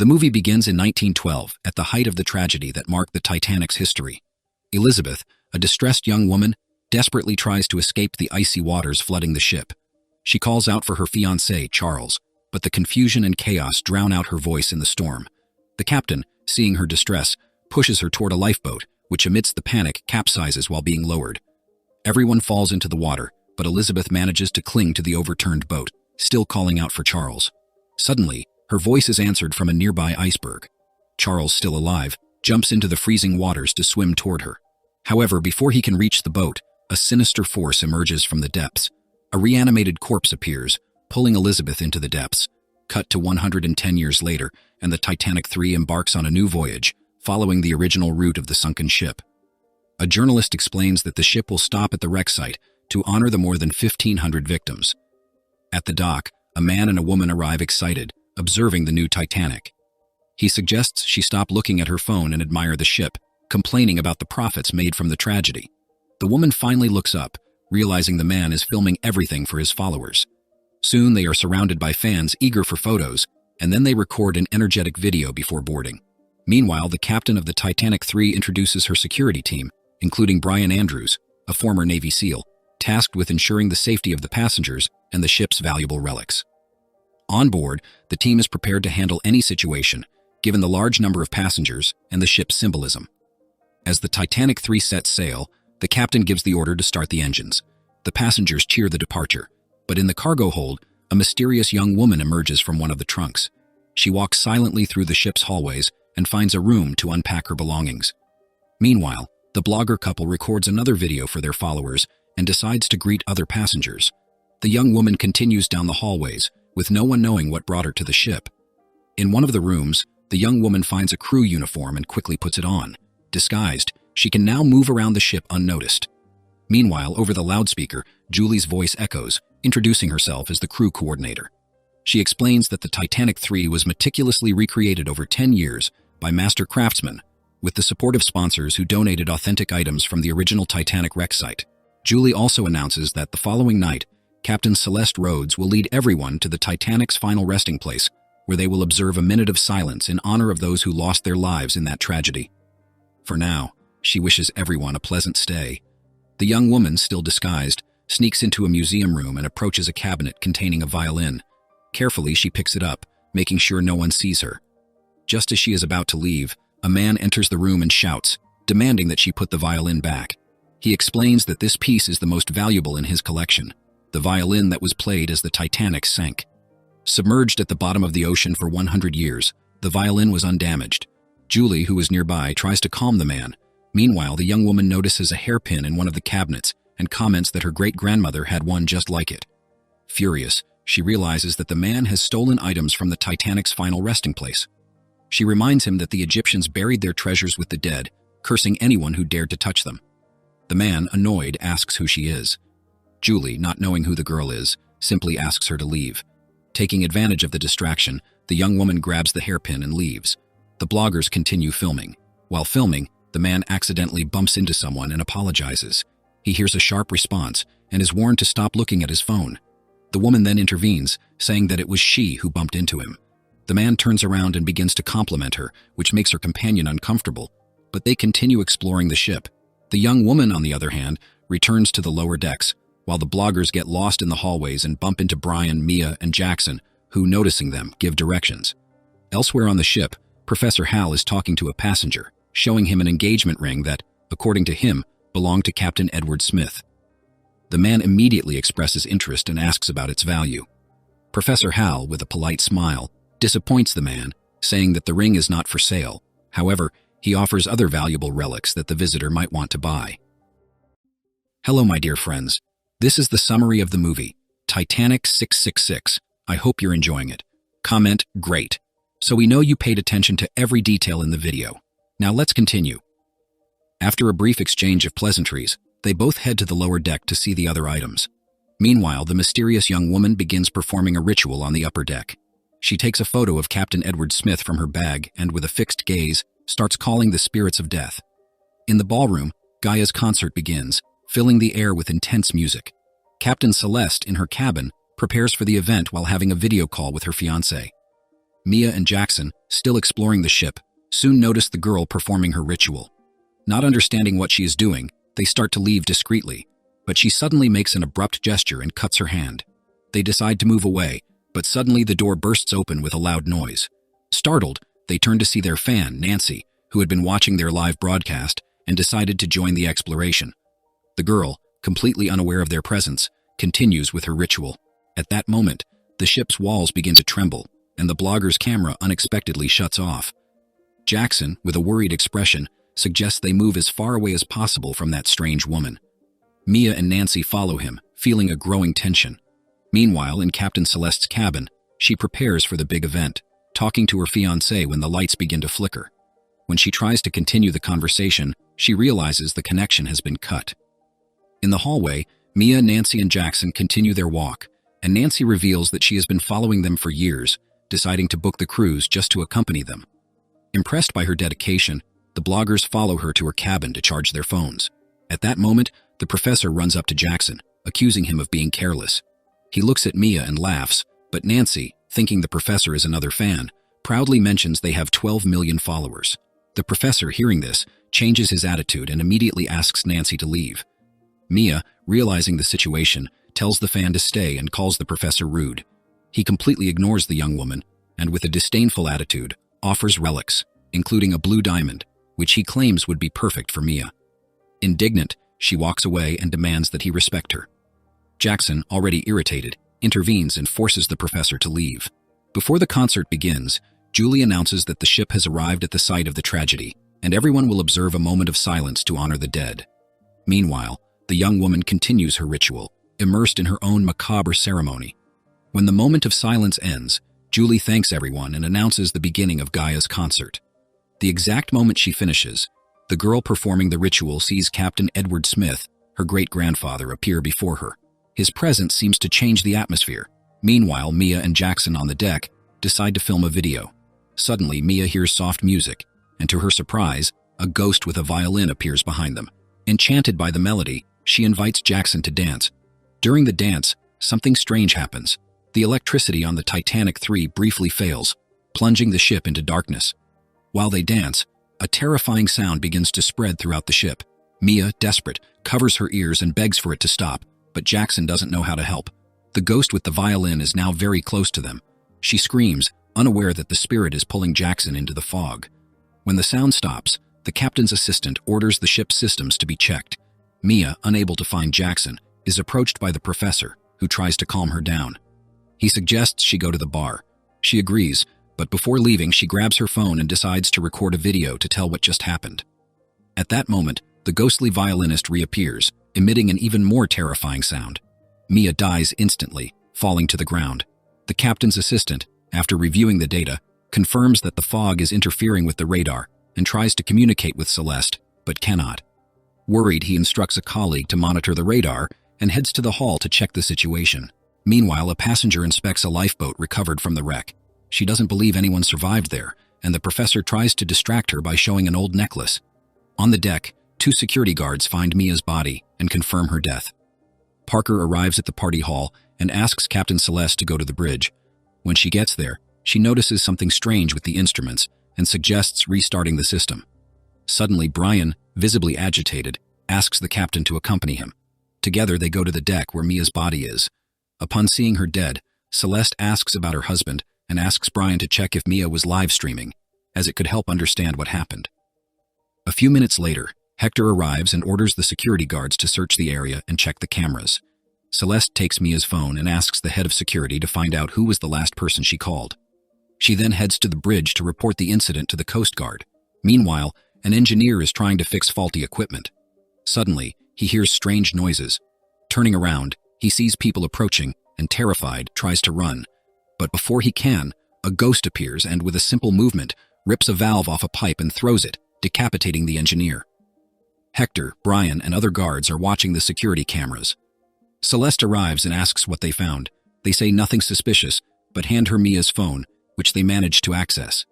The movie begins in 1912, at the height of the tragedy that marked the Titanic's history. Elizabeth, a distressed young woman, desperately tries to escape the icy waters flooding the ship. She calls out for her fiancé, Charles, but the confusion and chaos drown out her voice in the storm. The captain, seeing her distress, pushes her toward a lifeboat, which amidst the panic capsizes while being lowered. Everyone falls into the water, but Elizabeth manages to cling to the overturned boat, still calling out for Charles. Suddenly, her voice is answered from a nearby iceberg. Charles, still alive, jumps into the freezing waters to swim toward her. However, before he can reach the boat, a sinister force emerges from the depths. A reanimated corpse appears, pulling Elizabeth into the depths. Cut to 110 years later, and the Titanic III embarks on a new voyage, following the original route of the sunken ship. A journalist explains that the ship will stop at the wreck site to honor the more than 1,500 victims. At the dock, a man and a woman arrive excited, observing the new Titanic. He suggests she stop looking at her phone and admire the ship, complaining about the profits made from the tragedy. The woman finally looks up, realizing the man is filming everything for his followers. Soon they are surrounded by fans eager for photos, and then they record an energetic video before boarding. Meanwhile, the captain of the Titanic III introduces her security team, including Brian Andrews, a former Navy SEAL, tasked with ensuring the safety of the passengers and the ship's valuable relics. On board, the team is prepared to handle any situation, given the large number of passengers and the ship's symbolism. As the Titanic III sets sail, the captain gives the order to start the engines. The passengers cheer the departure, but in the cargo hold, a mysterious young woman emerges from one of the trunks. She walks silently through the ship's hallways and finds a room to unpack her belongings. Meanwhile, the blogger couple records another video for their followers and decides to greet other passengers. The young woman continues down the hallways, with no one knowing what brought her to the ship. In one of the rooms, the young woman finds a crew uniform and quickly puts it on. Disguised, she can now move around the ship unnoticed. Meanwhile, over the loudspeaker, Julie's voice echoes, introducing herself as the crew coordinator. She explains that the Titanic III was meticulously recreated over 10 years by master craftsmen, with the support of sponsors who donated authentic items from the original Titanic wreck site. Julie also announces that the following night, Captain Celeste Rhodes will lead everyone to the Titanic's final resting place, where they will observe a minute of silence in honor of those who lost their lives in that tragedy. For now, she wishes everyone a pleasant stay. The young woman, still disguised, sneaks into a museum room and approaches a cabinet containing a violin. Carefully, she picks it up, making sure no one sees her. Just as she is about to leave, a man enters the room and shouts, demanding that she put the violin back. He explains that this piece is the most valuable in his collection, the violin that was played as the Titanic sank. Submerged at the bottom of the ocean for 100 years, the violin was undamaged. Julie, who is nearby, tries to calm the man. Meanwhile, the young woman notices a hairpin in one of the cabinets and comments that her great-grandmother had one just like it. Furious, she realizes that the man has stolen items from the Titanic's final resting place. She reminds him that the Egyptians buried their treasures with the dead, cursing anyone who dared to touch them. The man, annoyed, asks who she is. Julie, not knowing who the girl is, simply asks her to leave. Taking advantage of the distraction, the young woman grabs the hairpin and leaves. The bloggers continue filming. While filming, the man accidentally bumps into someone and apologizes. He hears a sharp response and is warned to stop looking at his phone. The woman then intervenes, saying that it was she who bumped into him. The man turns around and begins to compliment her, which makes her companion uncomfortable, but they continue exploring the ship. The young woman, on the other hand, returns to the lower decks, while the bloggers get lost in the hallways and bump into Brian, Mia, and Jackson, who, noticing them, give directions. Elsewhere on the ship, Professor Hal is talking to a passenger, showing him an engagement ring that, according to him, belonged to Captain Edward Smith. The man immediately expresses interest and asks about its value. Professor Hal, with a polite smile, disappoints the man, saying that the ring is not for sale. However, he offers other valuable relics that the visitor might want to buy. Hello, my dear friends. This is the summary of the movie, Titanic 666. I hope you're enjoying it. Comment, great. So we know you paid attention to every detail in the video. Now let's continue. After a brief exchange of pleasantries, they both head to the lower deck to see the other items. Meanwhile, the mysterious young woman begins performing a ritual on the upper deck. She takes a photo of Captain Edward Smith from her bag and, with a fixed gaze, starts calling the spirits of death. In the ballroom, Gaia's concert begins, filling the air with intense music. Captain Celeste, in her cabin, prepares for the event while having a video call with her fiancé. Mia and Jackson, still exploring the ship, soon notice the girl performing her ritual. Not understanding what she is doing, they start to leave discreetly, but she suddenly makes an abrupt gesture and cuts her hand. They decide to move away, but suddenly the door bursts open with a loud noise. Startled, they turn to see their fan, Nancy, who had been watching their live broadcast and decided to join the exploration. The girl, completely unaware of their presence, continues with her ritual. At that moment, the ship's walls begin to tremble, and the blogger's camera unexpectedly shuts off. Jackson, with a worried expression, suggests they move as far away as possible from that strange woman. Mia and Nancy follow him, feeling a growing tension. Meanwhile, in Captain Celeste's cabin, she prepares for the big event, talking to her fiancé when the lights begin to flicker. When she tries to continue the conversation, she realizes the connection has been cut. In the hallway, Mia, Nancy, and Jackson continue their walk, and Nancy reveals that she has been following them for years, deciding to book the cruise just to accompany them. Impressed by her dedication, the bloggers follow her to her cabin to charge their phones. At that moment, the professor runs up to Jackson, accusing him of being careless. He looks at Mia and laughs, but Nancy, thinking the professor is another fan, proudly mentions they have 12 million followers. The professor, hearing this, changes his attitude and immediately asks Nancy to leave. Mia, realizing the situation, tells the fan to stay and calls the professor rude. He completely ignores the young woman and, with a disdainful attitude, offers relics, including a blue diamond, which he claims would be perfect for Mia. Indignant, she walks away and demands that he respect her. Jackson, already irritated, intervenes and forces the professor to leave. Before the concert begins, Julie announces that the ship has arrived at the site of the tragedy, and everyone will observe a moment of silence to honor the dead. Meanwhile, the young woman continues her ritual, immersed in her own macabre ceremony. When the moment of silence ends, Julie thanks everyone and announces the beginning of Gaia's concert. The exact moment she finishes, the girl performing the ritual sees Captain Edward Smith, her great-grandfather, appear before her. His presence seems to change the atmosphere. Meanwhile, Mia and Jackson on the deck decide to film a video. Suddenly, Mia hears soft music, and to her surprise, a ghost with a violin appears behind them. Enchanted by the melody, she invites Jackson to dance. During the dance, something strange happens. The electricity on the Titanic 3 briefly fails, plunging the ship into darkness. While they dance, a terrifying sound begins to spread throughout the ship. Mia, desperate, covers her ears and begs for it to stop, but Jackson doesn't know how to help. The ghost with the violin is now very close to them. She screams, unaware that the spirit is pulling Jackson into the fog. When the sound stops, the captain's assistant orders the ship's systems to be checked. Mia, unable to find Jackson, is approached by the professor, who tries to calm her down. He suggests she go to the bar. She agrees, but before leaving, she grabs her phone and decides to record a video to tell what just happened. At that moment, the ghostly violinist reappears, emitting an even more terrifying sound. Mia dies instantly, falling to the ground. The captain's assistant, after reviewing the data, confirms that the fog is interfering with the radar and tries to communicate with Celeste, but cannot. Worried, he instructs a colleague to monitor the radar and heads to the hall to check the situation. Meanwhile, a passenger inspects a lifeboat recovered from the wreck. She doesn't believe anyone survived there, and the professor tries to distract her by showing an old necklace. On the deck, 2 security guards find Mia's body and confirm her death. Parker arrives at the party hall and asks Captain Celeste to go to the bridge. When she gets there, she notices something strange with the instruments and suggests restarting the system. Suddenly, Brian, visibly agitated, asks the captain to accompany him. Together, they go to the deck where Mia's body is. Upon seeing her dead, Celeste asks about her husband and asks Brian to check if Mia was live streaming, as it could help understand what happened. A few minutes later, Hector arrives and orders the security guards to search the area and check the cameras. Celeste takes Mia's phone and asks the head of security to find out who was the last person she called. She then heads to the bridge to report the incident to the Coast Guard. Meanwhile, an engineer is trying to fix faulty equipment. Suddenly, he hears strange noises. Turning around, he sees people approaching and, terrified, tries to run. But before he can, a ghost appears and, with a simple movement, rips a valve off a pipe and throws it, decapitating the engineer. Hector, Brian, and other guards are watching the security cameras. Celeste arrives and asks what they found. They say nothing suspicious, but hand her Mia's phone, which they manage to access.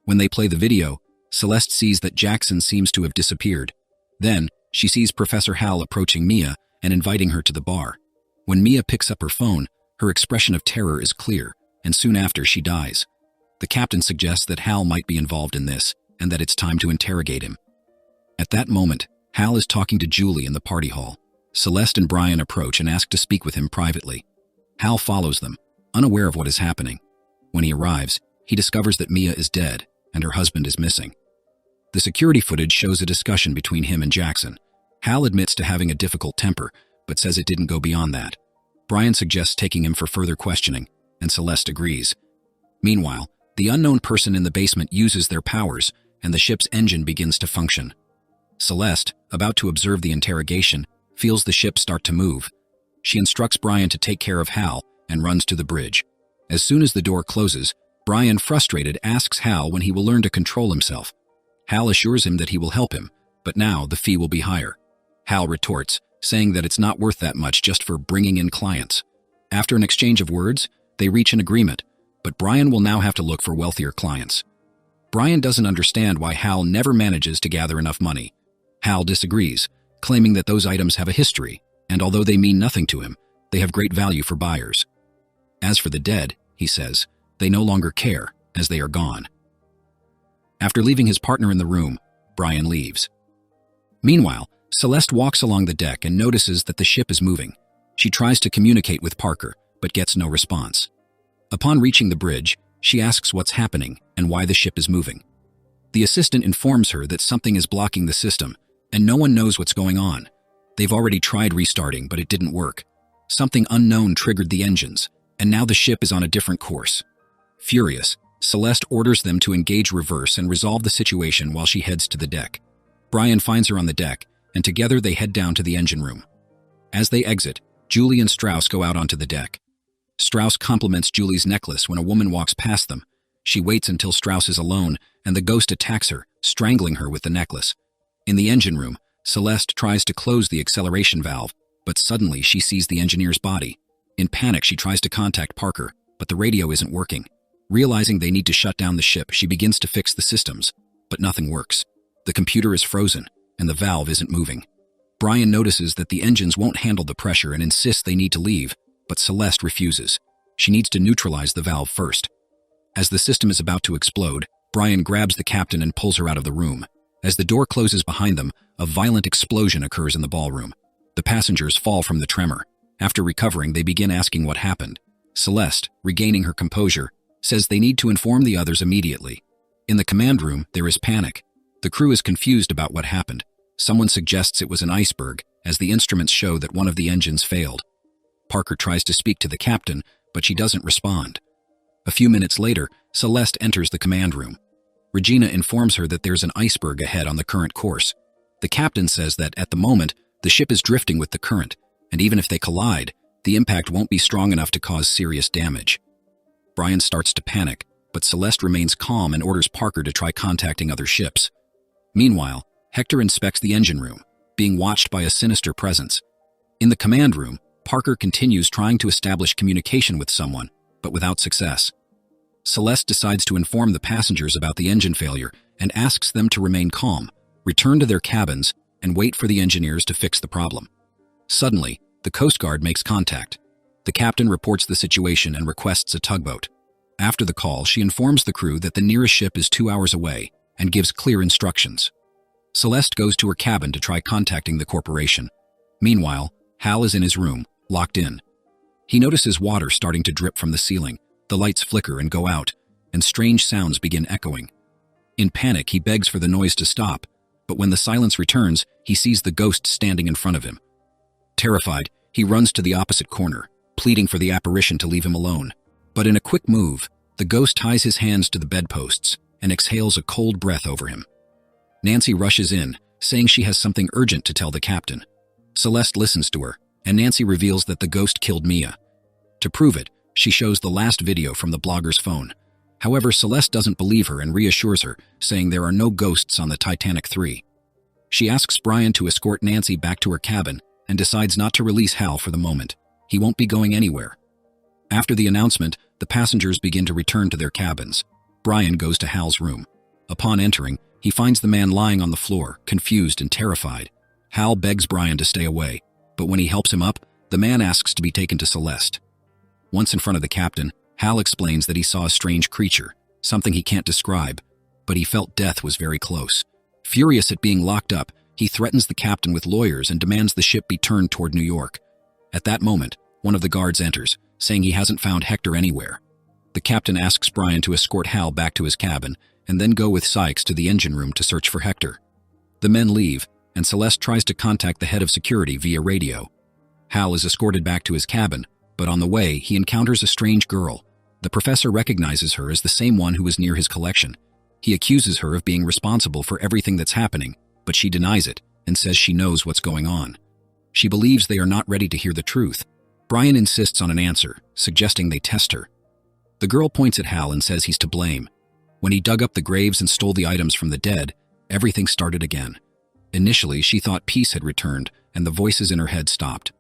When they play the video, Celeste sees that Jackson seems to have disappeared. Then, she sees Professor Hal approaching Mia and inviting her to the bar. When Mia picks up her phone, her expression of terror is clear, and soon after she dies. The captain suggests that Hal might be involved in this and that it's time to interrogate him. At that moment, Hal is talking to Julie in the party hall. Celeste and Brian approach and ask to speak with him privately. Hal follows them, unaware of what is happening. When he arrives, he discovers that Mia is dead and her husband is missing. The security footage shows a discussion between him and Jackson. Hal admits to having a difficult temper, but says it didn't go beyond that. Brian suggests taking him for further questioning, and Celeste agrees. Meanwhile, the unknown person in the basement uses their powers, and the ship's engine begins to function. Celeste, about to observe the interrogation, feels the ship start to move. She instructs Brian to take care of Hal and runs to the bridge. As soon as the door closes, Brian, frustrated, asks Hal when he will learn to control himself. Hal assures him that he will help him, but now the fee will be higher. Hal retorts, saying that it's not worth that much just for bringing in clients. After an exchange of words, they reach an agreement, but Brian will now have to look for wealthier clients. Brian doesn't understand why Hal never manages to gather enough money. Hal disagrees, claiming that those items have a history, and although they mean nothing to him, they have great value for buyers. As for the dead, he says, they no longer care, as they are gone. After leaving his partner in the room, Brian leaves. Meanwhile, Celeste walks along the deck and notices that the ship is moving. She tries to communicate with Parker, but gets no response. Upon reaching the bridge, she asks what's happening and why the ship is moving. The assistant informs her that something is blocking the system, and no one knows what's going on. They've already tried restarting, but it didn't work. Something unknown triggered the engines, and now the ship is on a different course. Furious, Celeste orders them to engage reverse and resolve the situation while she heads to the deck. Brian finds her on the deck, and together they head down to the engine room. As they exit, Julie and Strauss go out onto the deck. Strauss compliments Julie's necklace when a woman walks past them. She waits until Strauss is alone, and the ghost attacks her, strangling her with the necklace. In the engine room, Celeste tries to close the acceleration valve, but suddenly she sees the engineer's body. In panic, she tries to contact Parker, but the radio isn't working. Realizing they need to shut down the ship, she begins to fix the systems, but nothing works. The computer is frozen, and the valve isn't moving. Brian notices that the engines won't handle the pressure and insists they need to leave, but Celeste refuses. She needs to neutralize the valve first. As the system is about to explode, Brian grabs the captain and pulls her out of the room. As the door closes behind them, a violent explosion occurs in the ballroom. The passengers fall from the tremor. After recovering, they begin asking what happened. Celeste, regaining her composure, says they need to inform the others immediately. In the command room, there is panic. The crew is confused about what happened. Someone suggests it was an iceberg, as the instruments show that one of the engines failed. Parker tries to speak to the captain, but she doesn't respond. A few minutes later, Celeste enters the command room. Regina informs her that there's an iceberg ahead on the current course. The captain says that, at the moment, the ship is drifting with the current, and even if they collide, the impact won't be strong enough to cause serious damage. Brian starts to panic, but Celeste remains calm and orders Parker to try contacting other ships. Meanwhile, Hector inspects the engine room, being watched by a sinister presence. In the command room, Parker continues trying to establish communication with someone, but without success. Celeste decides to inform the passengers about the engine failure and asks them to remain calm, return to their cabins, and wait for the engineers to fix the problem. Suddenly, the Coast Guard makes contact. The captain reports the situation and requests a tugboat. After the call, she informs the crew that the nearest ship is 2 hours away and gives clear instructions. Celeste goes to her cabin to try contacting the corporation. Meanwhile, Hal is in his room, locked in. He notices water starting to drip from the ceiling. The lights flicker and go out, and strange sounds begin echoing. In panic, he begs for the noise to stop, but when the silence returns, he sees the ghost standing in front of him. Terrified, he runs to the opposite corner, pleading for the apparition to leave him alone. But in a quick move, the ghost ties his hands to the bedposts and exhales a cold breath over him. Nancy rushes in, saying she has something urgent to tell the captain. Celeste listens to her, and Nancy reveals that the ghost killed Mia. To prove it, she shows the last video from the blogger's phone. However, Celeste doesn't believe her and reassures her, saying there are no ghosts on the Titanic 3. She asks Brian to escort Nancy back to her cabin and decides not to release Hal for the moment. He won't be going anywhere. After the announcement, the passengers begin to return to their cabins. Brian goes to Hal's room. Upon entering, he finds the man lying on the floor, confused and terrified. Hal begs Brian to stay away, but when he helps him up, the man asks to be taken to Celeste. Once in front of the captain, Hal explains that he saw a strange creature, something he can't describe, but he felt death was very close. Furious at being locked up, he threatens the captain with lawyers and demands the ship be turned toward New York. At that moment, one of the guards enters, saying he hasn't found Hector anywhere. The captain asks Brian to escort Hal back to his cabin and then go with Sykes to the engine room to search for Hector. The men leave, and Celeste tries to contact the head of security via radio. Hal is escorted back to his cabin, but on the way, he encounters a strange girl. The professor recognizes her as the same one who was near his collection. He accuses her of being responsible for everything that's happening, but she denies it and says she knows what's going on. She believes they are not ready to hear the truth. Brian insists on an answer, suggesting they test her. The girl points at Hal and says he's to blame. When he dug up the graves and stole the items from the dead, everything started again. Initially, she thought peace had returned and the voices in her head stopped.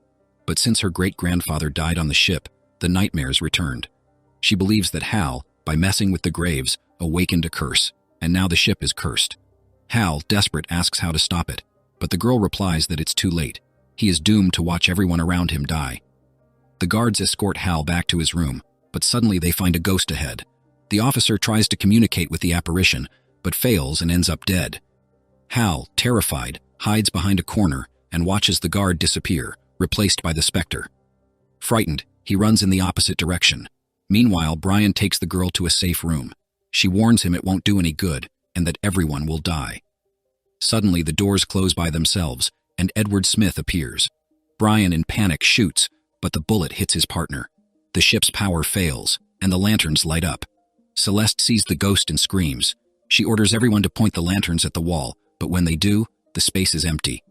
But since her great-grandfather died on the ship, the nightmares returned. She believes that Hal, by messing with the graves, awakened a curse, and now the ship is cursed. Hal, desperate, asks how to stop it, but the girl replies that it's too late. He is doomed to watch everyone around him die. The guards escort Hal back to his room, but suddenly they find a ghost ahead. The officer tries to communicate with the apparition, but fails and ends up dead. Hal, terrified, hides behind a corner and watches the guard disappear, replaced by the specter. Frightened, he runs in the opposite direction. Meanwhile, Brian takes the girl to a safe room. She warns him it won't do any good and that everyone will die. Suddenly, the doors close by themselves, and Edward Smith appears. Brian, in panic, shoots, but the bullet hits his partner. The ship's power fails, and the lanterns light up. Celeste sees the ghost and screams. She orders everyone to point the lanterns at the wall, but when they do, the space is empty.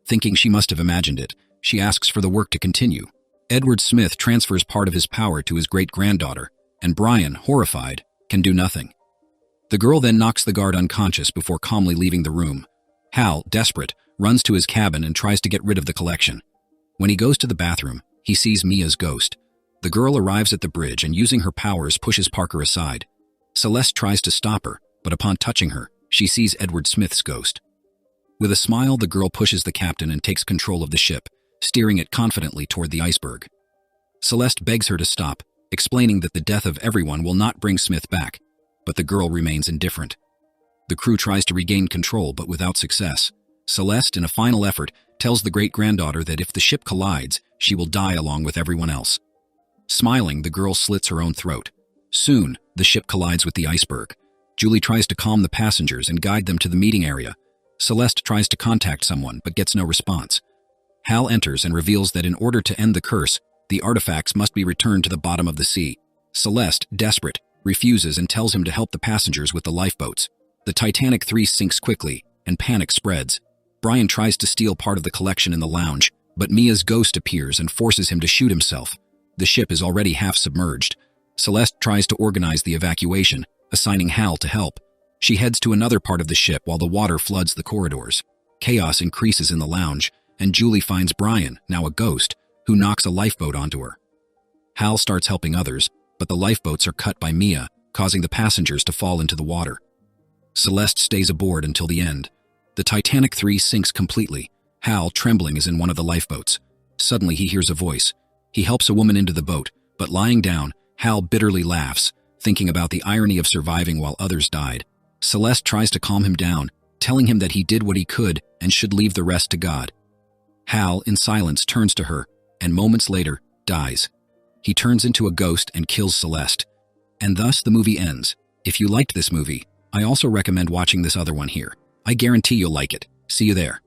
Thinking she must have imagined it, she asks for the work to continue. Edward Smith transfers part of his power to his great-granddaughter, and Brian, horrified, can do nothing. The girl then knocks the guard unconscious before calmly leaving the room. Hal, desperate, runs to his cabin and tries to get rid of the collection. When he goes to the bathroom, he sees Mia's ghost. The girl arrives at the bridge and, using her powers, pushes Parker aside. Celeste tries to stop her, but upon touching her, she sees Edward Smith's ghost. With a smile, the girl pushes the captain and takes control of the ship, steering it confidently toward the iceberg. Celeste begs her to stop, explaining that the death of everyone will not bring Smith back, but the girl remains indifferent. The crew tries to regain control, but without success. Celeste, in a final effort, tells the great-granddaughter that if the ship collides, she will die along with everyone else. Smiling, the girl slits her own throat. Soon, the ship collides with the iceberg. Julie tries to calm the passengers and guide them to the meeting area. Celeste tries to contact someone, but gets no response. Hal enters and reveals that in order to end the curse, the artifacts must be returned to the bottom of the sea. Celeste, desperate, refuses and tells him to help the passengers with the lifeboats. The Titanic 3 sinks quickly, and panic spreads. Brian tries to steal part of the collection in the lounge, but Mia's ghost appears and forces him to shoot himself. The ship is already half submerged. Celeste tries to organize the evacuation, assigning Hal to help. She heads to another part of the ship while the water floods the corridors. Chaos increases in the lounge, and Julie finds Brian, now a ghost, who knocks a lifeboat onto her. Hal starts helping others, but the lifeboats are cut by Mia, causing the passengers to fall into the water. Celeste stays aboard until the end. The Titanic 3 sinks completely. Hal, trembling, is in one of the lifeboats. Suddenly, he hears a voice. He helps a woman into the boat, but lying down, Hal bitterly laughs, thinking about the irony of surviving while others died. Celeste tries to calm him down, telling him that he did what he could and should leave the rest to God. Hal, in silence, turns to her, and moments later, dies. He turns into a ghost and kills Celeste. And thus the movie ends. If you liked this movie, I also recommend watching this other one here. I guarantee you'll like it. See you there.